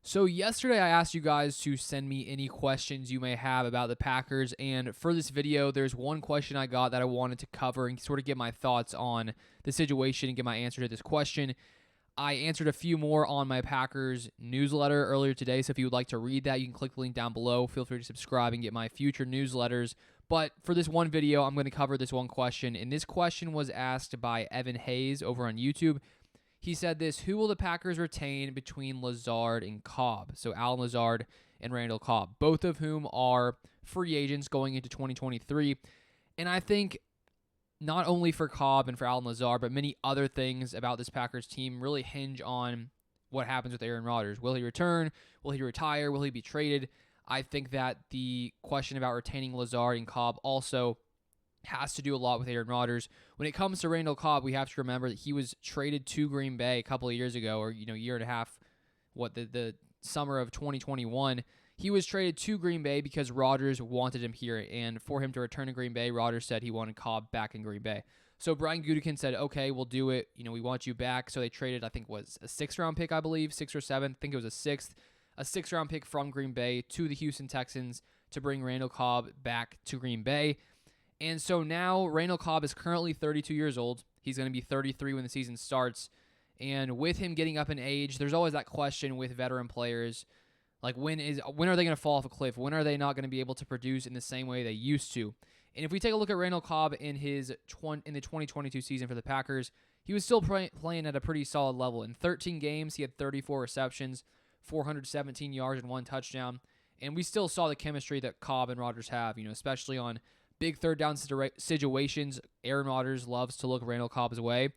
So yesterday I asked you guys to send me any questions you may have about the Packers, and for this video, there's one question I got that I wanted to cover and sort of get my thoughts on the situation and get my answer to this question. I answered a few more on my Packers newsletter earlier today, so if you would like to read that, you can click the link down below. Feel free to subscribe and get my future newsletters. But for this one video, I'm going to cover this one question, and this question was asked by Evan Hayes over on YouTube. He said this: who will the Packers retain between Lazard and Cobb? So Allen Lazard and Randall Cobb, both of whom are free agents going into 2023. And I think not only for Cobb and for Allen Lazard, but many other things about this Packers team really hinge on what happens with Aaron Rodgers. Will he return? Will he retire? Will he be traded? I think that the question about retaining Lazard and Cobb also has to do a lot with Aaron Rodgers. When it comes to Randall Cobb, we have to remember that he was traded to Green Bay a couple of years ago, or year and a half, the summer of 2021. He was traded to Green Bay because Rodgers wanted him here, and for him to return to Green Bay, Rodgers said he wanted Cobb back in Green Bay. So Brian Gutekunst said, okay, we'll do it. We want you back. So they traded, I think, was a 6th-round pick, I believe, 6th or 7th. I think it was a 6th-round pick from Green Bay to the Houston Texans to bring Randall Cobb back to Green Bay. And so now Randall Cobb is currently 32 years old. He's going to be 33 when the season starts. And with him getting up in age, there's always that question with veteran players, like when are they going to fall off a cliff? When are they not going to be able to produce in the same way they used to? And if we take a look at Randall Cobb in the 2022 season for the Packers, he was still playing at a pretty solid level. In 13 games, he had 34 receptions, 417 yards, and 1 touchdown. And we still saw the chemistry that Cobb and Rodgers have, especially on big third down situations. Aaron Rodgers loves to look Randall Cobb's way.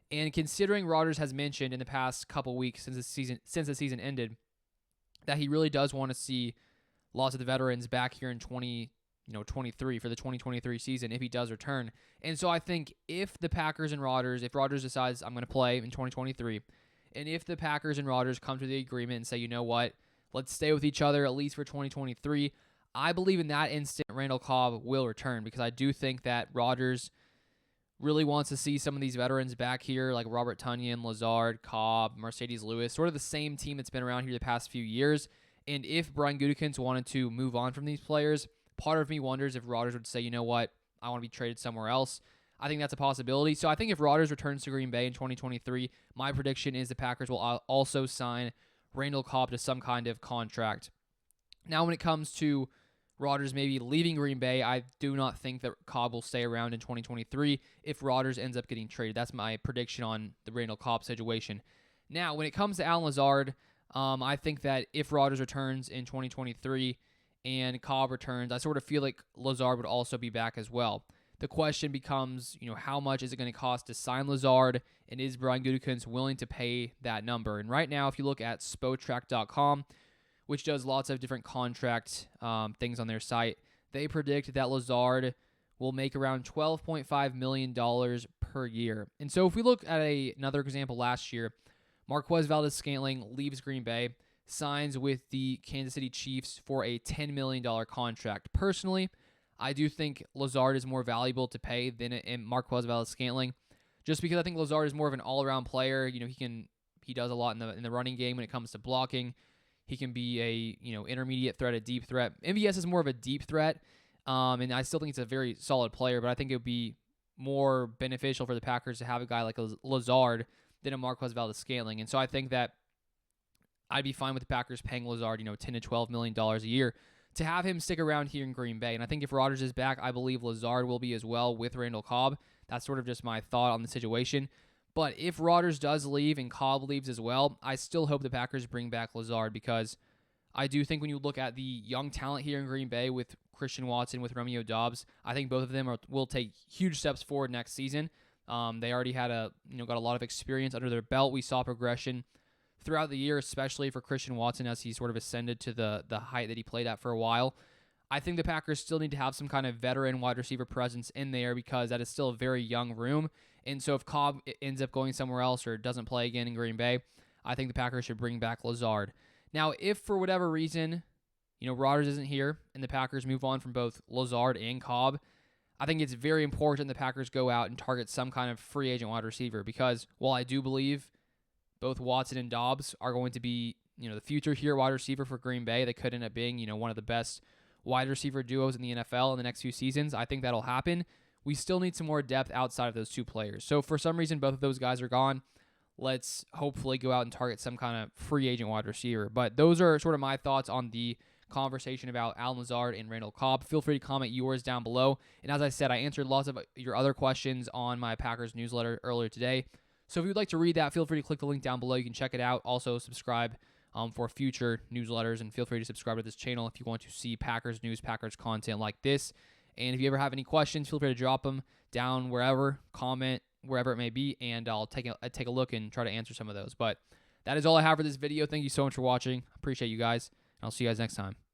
And considering Rodgers has mentioned in the past couple weeks since the season ended that he really does want to see lots of the veterans back here in 2023 for the 2023 season if he does return. And so I think if Rodgers decides I'm going to play in 2023, and if the Packers and Rodgers come to the agreement and say, you know what, let's stay with each other at least for 2023, I believe in that instant Randall Cobb will return, because I do think that Rodgers really wants to see some of these veterans back here, like Robert Tonyan, Lazard, Cobb, Mercedes Lewis, sort of the same team that's been around here the past few years. And if Brian Gutekunst wanted to move on from these players, part of me wonders if Rodgers would say, you know what, I want to be traded somewhere else. I think that's a possibility. So I think if Rodgers returns to Green Bay in 2023, my prediction is the Packers will also sign Randall Cobb to some kind of contract. Now, when it comes to Rodgers maybe leaving Green Bay, I do not think that Cobb will stay around in 2023 if Rodgers ends up getting traded. That's my prediction on the Randall Cobb situation. Now, when it comes to Allen Lazard, I think that if Rodgers returns in 2023 and Cobb returns, I sort of feel like Lazard would also be back as well. The question becomes, how much is it going to cost to sign Lazard, and is Brian Gutekunst willing to pay that number? And right now, if you look at Spotrac.com, which does lots of different contract things on their site, they predict that Lazard will make around $12.5 million per year. And so if we look at another example last year, Marquez Valdes-Scantling leaves Green Bay, signs with the Kansas City Chiefs for a $10 million contract. Personally, I do think Lazard is more valuable to pay than Marquez Valdes-Scantling, just because I think Lazard is more of an all-around player. He does a lot in the running game when it comes to blocking. He can be a intermediate threat, a deep threat. MVS is more of a deep threat, and I still think it's a very solid player, but I think it would be more beneficial for the Packers to have a guy like Lazard than a Marquez Valdes-Scantling. And so I think that I'd be fine with the Packers paying Lazard, $10 to $12 million a year to have him stick around here in Green Bay. And I think if Rodgers is back, I believe Lazard will be as well with Randall Cobb. That's sort of just my thought on the situation. But if Rodgers does leave and Cobb leaves as well, I still hope the Packers bring back Lazard, because I do think when you look at the young talent here in Green Bay with Christian Watson, with Romeo Doubs, I think both of them will take huge steps forward next season. They already had got a lot of experience under their belt. We saw progression throughout the year, especially for Christian Watson as he sort of ascended to the height that he played at for a while. I think the Packers still need to have some kind of veteran wide receiver presence in there, because that is still a very young room. And so if Cobb ends up going somewhere else or doesn't play again in Green Bay, I think the Packers should bring back Lazard. Now, if for whatever reason, Rodgers isn't here and the Packers move on from both Lazard and Cobb, I think it's very important the Packers go out and target some kind of free agent wide receiver, because while I do believe both Watson and Doubs are going to be the future here, wide receiver for Green Bay. They could end up being, one of the best wide receiver duos in the NFL in the next few seasons. I think that'll happen. We still need some more depth outside of those two players. So for some reason, both of those guys are gone. Let's hopefully go out and target some kind of free agent wide receiver. But those are sort of my thoughts on the conversation about Allen Lazard and Randall Cobb. Feel free to comment yours down below. And as I said, I answered lots of your other questions on my Packers newsletter earlier today. So if you'd like to read that, feel free to click the link down below. You can check it out. Also, subscribe for future newsletters, and feel free to subscribe to this channel if you want to see Packers news, Packers content like this. And if you ever have any questions, feel free to drop them down wherever, comment wherever it may be, and I'll take a look and try to answer some of those. But that is all I have for this video. Thank you so much for watching. Appreciate you guys, and I'll see you guys next time.